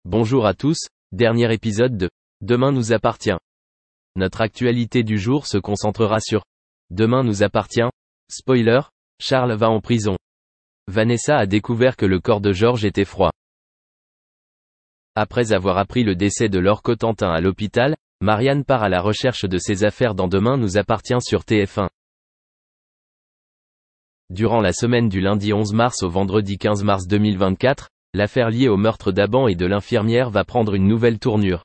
Bonjour à tous, dernier épisode de Demain nous appartient. Notre actualité du jour se concentrera sur Demain nous appartient. Spoiler, Charles va en prison. Vanessa a découvert que le corps de Georges était froid. Après avoir appris le décès de Laure Cotentin à l'hôpital, Marianne part à la recherche de ses affaires dans Demain nous appartient sur TF1. Durant la semaine du lundi 11 mars au vendredi 15 mars 2024, l'affaire liée au meurtre d'Aban et de l'infirmière va prendre une nouvelle tournure.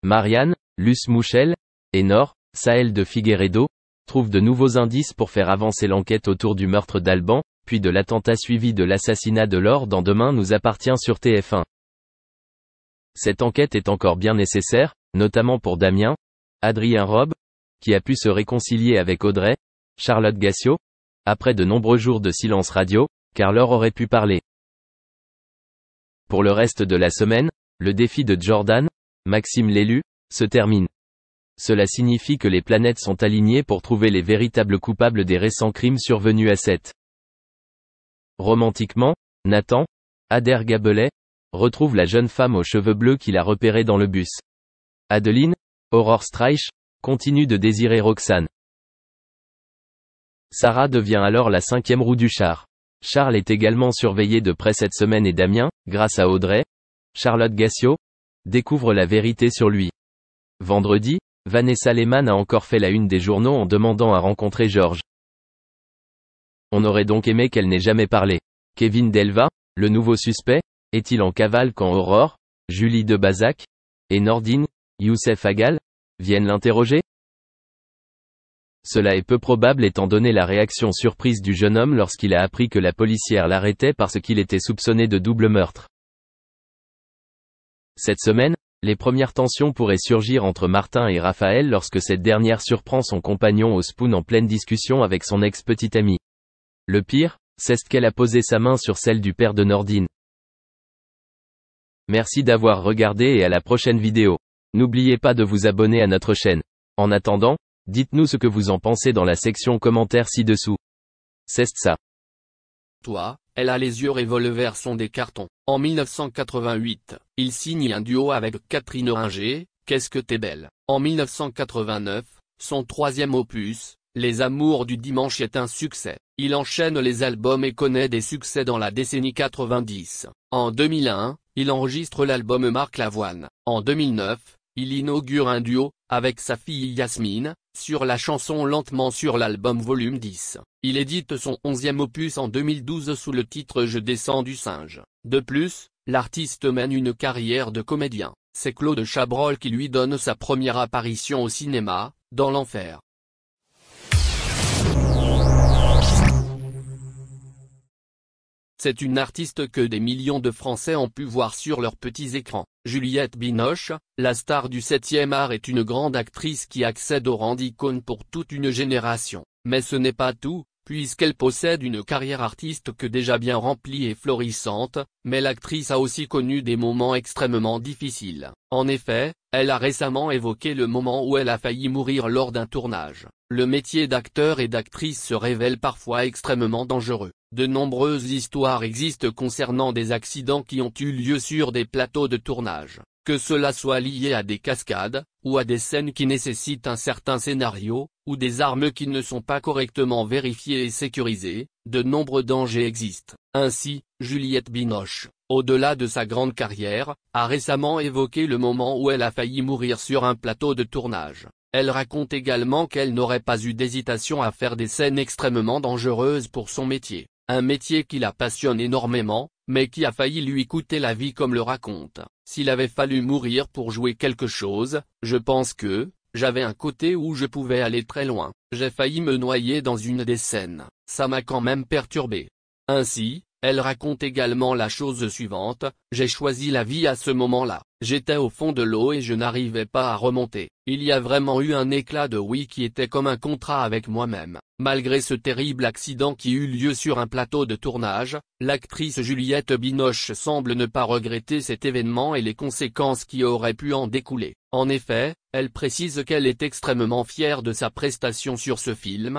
Marianne, Luce Mouchel, et Nord, Saël de Figueiredo, trouvent de nouveaux indices pour faire avancer l'enquête autour du meurtre d'Alban, puis de l'attentat suivi de l'assassinat de Laure dans Demain nous appartient sur TF1. Cette enquête est encore bien nécessaire, notamment pour Damien, Adrien Robe, qui a pu se réconcilier avec Audrey, Charlotte Gassio, après de nombreux jours de silence radio, car Laure aurait pu parler. Pour le reste de la semaine, le défi de Jordan, Maxime l'élu, se termine. Cela signifie que les planètes sont alignées pour trouver les véritables coupables des récents crimes survenus à Sète. Romantiquement, Nathan, Adair Gabelet, retrouve la jeune femme aux cheveux bleus qu'il a repérée dans le bus. Adeline, Aurore Streich, continue de désirer Roxane. Sarah devient alors la cinquième roue du char. Charles est également surveillé de près cette semaine et Damien, grâce à Audrey, Charlotte Gassio, découvre la vérité sur lui. Vendredi, Vanessa Lehmann a encore fait la une des journaux en demandant à rencontrer Georges. On aurait donc aimé qu'elle n'ait jamais parlé. Kevin Delva, le nouveau suspect, est-il en cavale quand Aurore, Julie Debazac, et Nordine, Youssef Agal, viennent l'interroger? Cela est peu probable étant donné la réaction surprise du jeune homme lorsqu'il a appris que la policière l'arrêtait parce qu'il était soupçonné de double meurtre. Cette semaine, les premières tensions pourraient surgir entre Martin et Raphaël lorsque cette dernière surprend son compagnon au spoon en pleine discussion avec son ex-petite amie. Le pire, c'est qu'elle a posé sa main sur celle du père de Nordine. Merci d'avoir regardé et à la prochaine vidéo. N'oubliez pas de vous abonner à notre chaîne. En attendant, dites-nous ce que vous en pensez dans la section commentaires ci-dessous. C'est ça. Toi, elle a les yeux revolver sont des cartons. En 1988, il signe un duo avec Catherine Ringer, Qu'est-ce que t'es belle. En 1989, son troisième opus, Les Amours du Dimanche est un succès. Il enchaîne les albums et connaît des succès dans la décennie 90. En 2001, il enregistre l'album Marc Lavoine. En 2009, il inaugure un duo, avec sa fille Yasmine, sur la chanson Lentement sur l'album Volume 10. Il édite son 11e opus en 2012 sous le titre Je descends du singe. De plus, l'artiste mène une carrière de comédien. C'est Claude Chabrol qui lui donne sa première apparition au cinéma, dans L'Enfer. C'est une artiste que des millions de Français ont pu voir sur leurs petits écrans. Juliette Binoche, la star du 7e art est une grande actrice qui accède au rang d'icône pour toute une génération. Mais ce n'est pas tout, puisqu'elle possède une carrière artistique déjà bien remplie et florissante, mais l'actrice a aussi connu des moments extrêmement difficiles. En effet, elle a récemment évoqué le moment où elle a failli mourir lors d'un tournage. Le métier d'acteur et d'actrice se révèle parfois extrêmement dangereux. De nombreuses histoires existent concernant des accidents qui ont eu lieu sur des plateaux de tournage, que cela soit lié à des cascades, ou à des scènes qui nécessitent un certain scénario, ou des armes qui ne sont pas correctement vérifiées et sécurisées, de nombreux dangers existent. Ainsi, Juliette Binoche, au-delà de sa grande carrière, a récemment évoqué le moment où elle a failli mourir sur un plateau de tournage. Elle raconte également qu'elle n'aurait pas eu d'hésitation à faire des scènes extrêmement dangereuses pour son métier. Un métier qui la passionne énormément, mais qui a failli lui coûter la vie comme le raconte. S'il avait fallu mourir pour jouer quelque chose, je pense que, j'avais un côté où je pouvais aller très loin. J'ai failli me noyer dans une des scènes, ça m'a quand même perturbé. Ainsi, elle raconte également la chose suivante, j'ai choisi la vie à ce moment-là. J'étais au fond de l'eau et je n'arrivais pas à remonter. Il y a vraiment eu un éclat de oui qui était comme un contrat avec moi-même. Malgré ce terrible accident qui eut lieu sur un plateau de tournage, l'actrice Juliette Binoche semble ne pas regretter cet événement et les conséquences qui auraient pu en découler. En effet, elle précise qu'elle est extrêmement fière de sa prestation sur ce film,